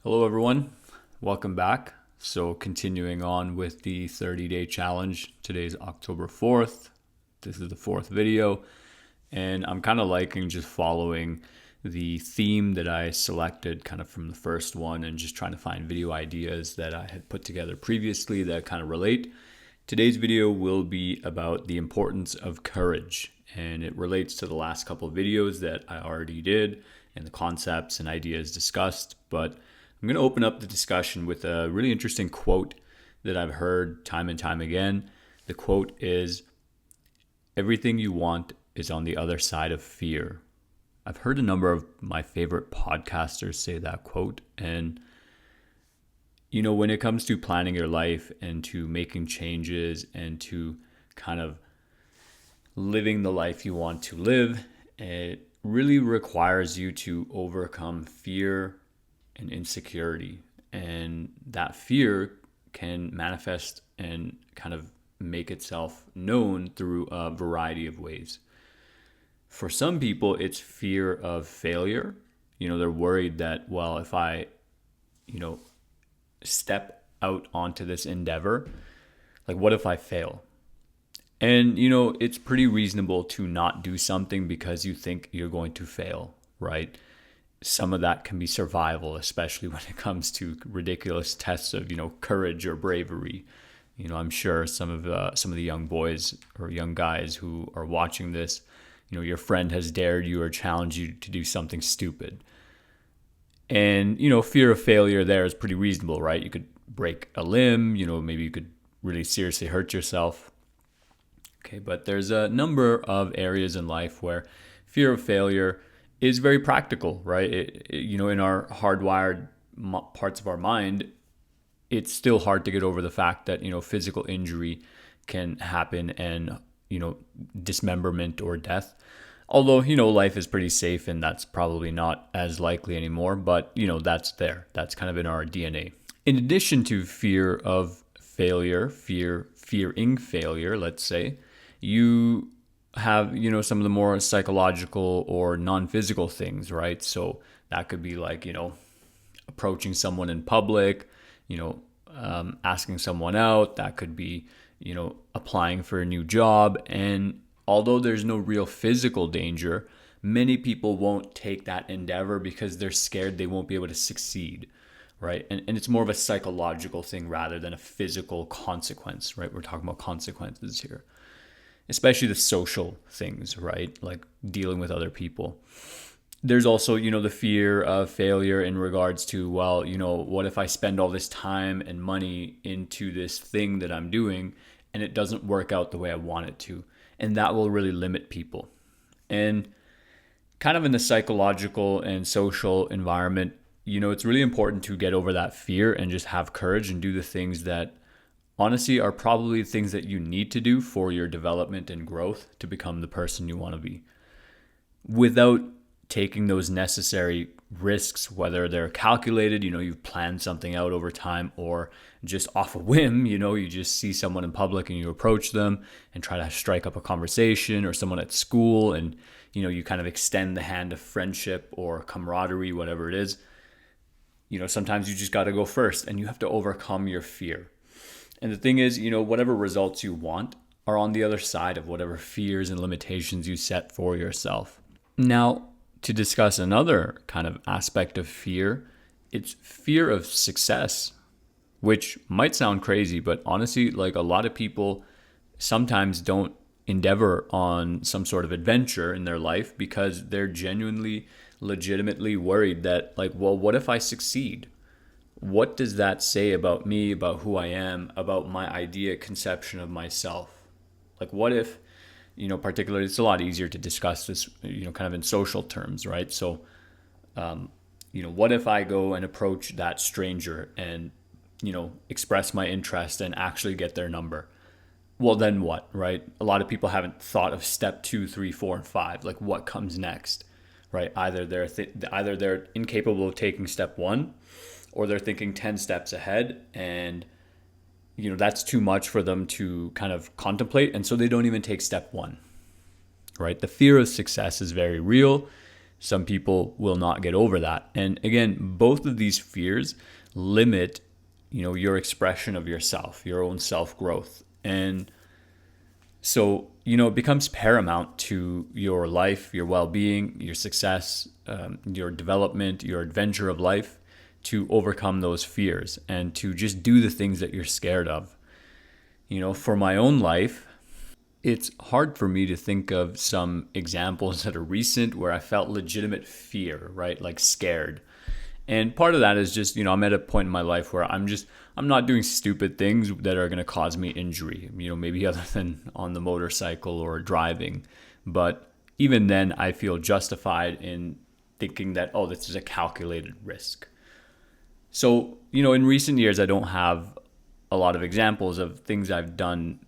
Hello, everyone. Welcome back. So, continuing on with the 30-day challenge. Today's October 4th. This is the fourth video, and I'm kind of liking just following the theme that I selected kind of from the first one and just trying to find video ideas that I had put together previously that kind of relate. Today's video will be about the importance of courage, and it relates to the last couple of videos that I already did and the concepts and ideas discussed, but I'm going to open up the discussion with a really interesting quote that I've heard time and time again. The quote is, "Everything you want is on the other side of fear." I've heard a number of my favorite podcasters say that quote. And, when it comes to planning your life and to making changes and to kind of living the life you want to live, it really requires you to overcome fear and insecurity. And that fear can manifest and kind of make itself known through a variety of ways. For some people, it's fear of failure. They're worried that, well, if I, step out onto this endeavor, like what if I fail? And, it's pretty reasonable to not do something because you think you're going to fail, right? Some of that can be survival, especially when it comes to ridiculous tests of, courage or bravery. I'm sure some of the young boys or young guys who are watching this, your friend has dared you or challenged you to do something stupid. And, fear of failure there is pretty reasonable, right? You could break a limb, maybe you could really seriously hurt yourself. Okay, but there's a number of areas in life where fear of failure is very practical, right? In our hardwired parts of our mind, it's still hard to get over the fact that, physical injury can happen and, dismemberment or death. Although, life is pretty safe and that's probably not as likely anymore, but, that's there. That's kind of in our DNA. In addition to fear of failure, fearing failure, let's say, you have, some of the more psychological or non-physical things, right? So that could be like, approaching someone in public, asking someone out. That could be, applying for a new job. And although there's no real physical danger, many people won't take that endeavor because they're scared they won't be able to succeed, right? And it's more of a psychological thing rather than a physical consequence, right? We're talking about consequences here, especially the social things, right? Like dealing with other people. There's also, the fear of failure in regards to, well, what if I spend all this time and money into this thing that I'm doing and it doesn't work out the way I want it to? And that will really limit people. And kind of in the psychological and social environment, it's really important to get over that fear and just have courage and do the things that honestly are probably things that you need to do for your development and growth to become the person you want to be, without taking those necessary risks, whether they're calculated, you've planned something out over time, or just off a whim, you just see someone in public and you approach them and try to strike up a conversation, or someone at school and, you kind of extend the hand of friendship or camaraderie, whatever it is. Sometimes you just got to go first and you have to overcome your fear. And the thing is, whatever results you want are on the other side of whatever fears and limitations you set for yourself. Now, to discuss another kind of aspect of fear, it's fear of success, which might sound crazy, but honestly, like a lot of people sometimes don't endeavor on some sort of adventure in their life because they're genuinely, legitimately worried that, like, well, what if I succeed? What does that say about me, about who I am, about my idea, conception of myself? Like, what if, particularly, it's a lot easier to discuss this, kind of in social terms, right? So, what if I go and approach that stranger and, express my interest and actually get their number? Well, then what, right? A lot of people haven't thought of step 2, 3, 4, and 5. Like, what comes next, right? Either they're incapable of taking step 1, or they're thinking 10 steps ahead, and that's too much for them to kind of contemplate, and so they don't even take step 1, right? The fear of success is very real. Some people will not get over that. And again, both of these fears limit, your expression of yourself, your own self-growth. And so, it becomes paramount to your life, your well-being, your success, your development, your adventure of life, to overcome those fears and to just do the things that you're scared of. For my own life, it's hard for me to think of some examples that are recent where I felt legitimate fear, right? Like scared. And part of that is just, I'm at a point in my life where I'm not doing stupid things that are going to cause me injury, maybe other than on the motorcycle or driving. But even then, I feel justified in thinking that, oh, this is a calculated risk. So, in recent years, I don't have a lot of examples of things I've done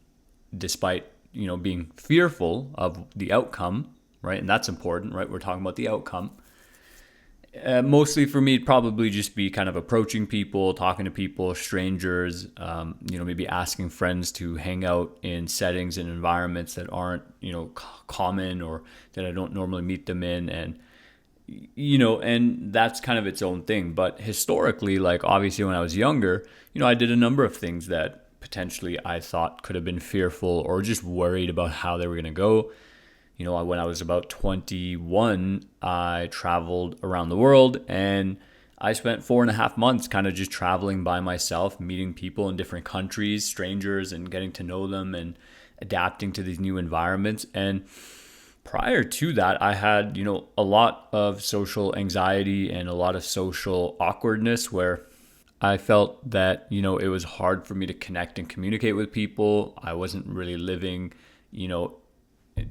despite, being fearful of the outcome, right? And that's important, right? We're talking about the outcome. Mostly for me, it'd probably just be kind of approaching people, talking to people, strangers, maybe asking friends to hang out in settings and environments that aren't, common or that I don't normally meet them in. And that's kind of its own thing. But historically, like obviously when I was younger, I did a number of things that potentially I thought could have been fearful or just worried about how they were going to go. When I was about 21, I traveled around the world and I spent 4.5 months kind of just traveling by myself, meeting people in different countries, strangers, and getting to know them and adapting to these new environments. And prior to that, I had, a lot of social anxiety and a lot of social awkwardness where I felt that, it was hard for me to connect and communicate with people. I wasn't really living,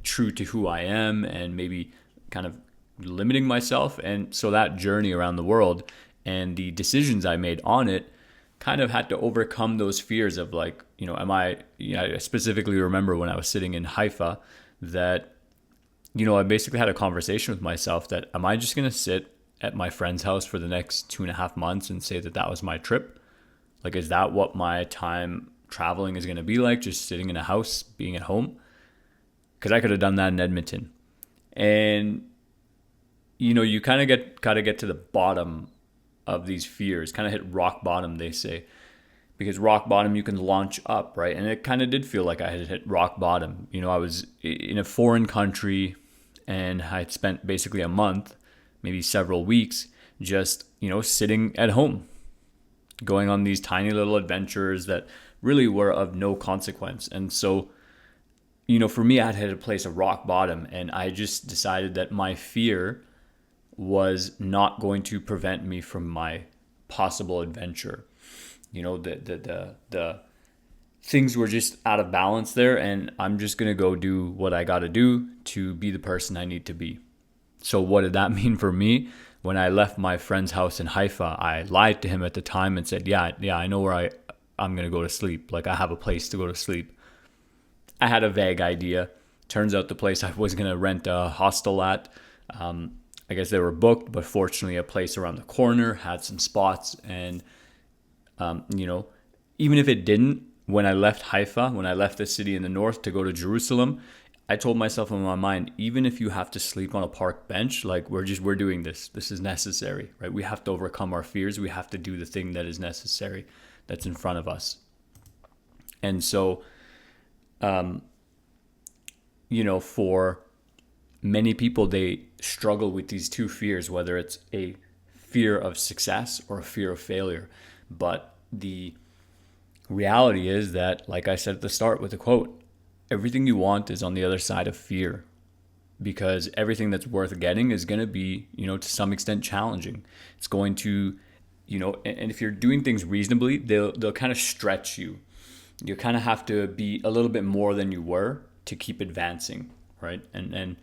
true to who I am and maybe kind of limiting myself. And so that journey around the world and the decisions I made on it kind of had to overcome those fears of like, I specifically remember when I was sitting in Haifa that, I basically had a conversation with myself that am I just going to sit at my friend's house for the next 2.5 months and say that that was my trip? Like, is that what my time traveling is going to be like? Just sitting in a house, being at home? Because I could have done that in Edmonton. And, you kind of got to get to the bottom of these fears, kind of hit rock bottom, they say. Because rock bottom, you can launch up, right? And it kind of did feel like I had hit rock bottom. I was in a foreign country and I'd spent basically a month, maybe several weeks, just, sitting at home, going on these tiny little adventures that really were of no consequence. And so, for me, I had hit a place of rock bottom and I just decided that my fear was not going to prevent me from my possible adventure. The things were just out of balance there and I'm just going to go do what I got to do to be the person I need to be. So what did that mean for me? When I left my friend's house in Haifa, I lied to him at the time and said, yeah, I know where I'm going to go to sleep. Like I have a place to go to sleep. I had a vague idea. Turns out the place I was going to rent a hostel at, I guess they were booked, but fortunately a place around the corner had some spots. And, even if it didn't, when I left Haifa, when I left the city in the north to go to Jerusalem, I told myself in my mind, even if you have to sleep on a park bench, like we're doing this. This is necessary, right? We have to overcome our fears. We have to do the thing that is necessary that's in front of us. And so, for many people, they struggle with these two fears, whether it's a fear of success or a fear of failure. But the reality is that, like I said at the start with the quote, everything you want is on the other side of fear, because everything that's worth getting is going to be, to some extent challenging. It's going to, and if you're doing things reasonably, they'll kind of stretch you. You kind of have to be a little bit more than you were to keep advancing, right? And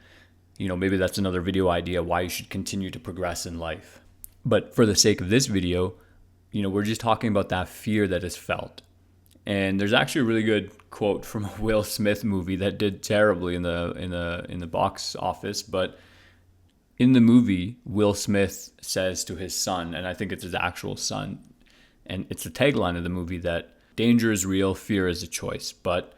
maybe that's another video idea why you should continue to progress in life. But for the sake of this video, we're just talking about that fear that is felt. And there's actually a really good quote from a Will Smith movie that did terribly in the box office, but in the movie, Will Smith says to his son, and I think it's his actual son, and it's the tagline of the movie, that danger is real, fear is a choice. But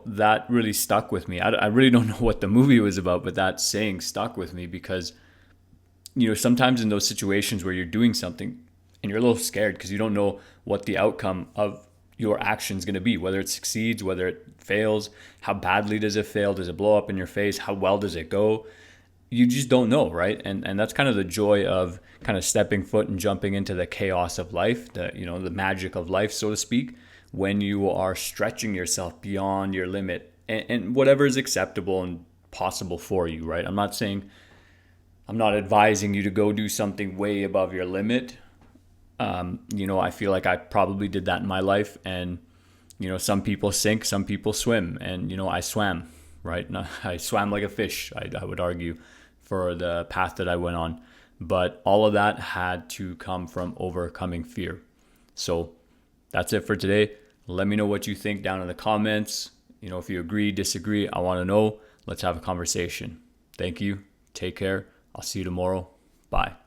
that really stuck with me. I really don't know what the movie was about, but that saying stuck with me because, sometimes in those situations where you're doing something and you're a little scared because you don't know what the outcome of your action is going to be, whether it succeeds, whether it fails, how badly does it fail? Does it blow up in your face? How well does it go? You just don't know, right? And that's kind of the joy of kind of stepping foot and jumping into the chaos of life, the magic of life, so to speak, when you are stretching yourself beyond your limit and whatever is acceptable and possible for you, right? I'm not advising you to go do something way above your limit. I feel like I probably did that in my life, and some people sink, some people swim, and I swam, right? I swam like a fish, I would argue, for the path that I went on. But all of that had to come from overcoming fear. So that's it for today. Let me know what you think down in the comments. If you agree, disagree, I want to know. Let's have a conversation. Thank you. Take care. I'll see you tomorrow. Bye.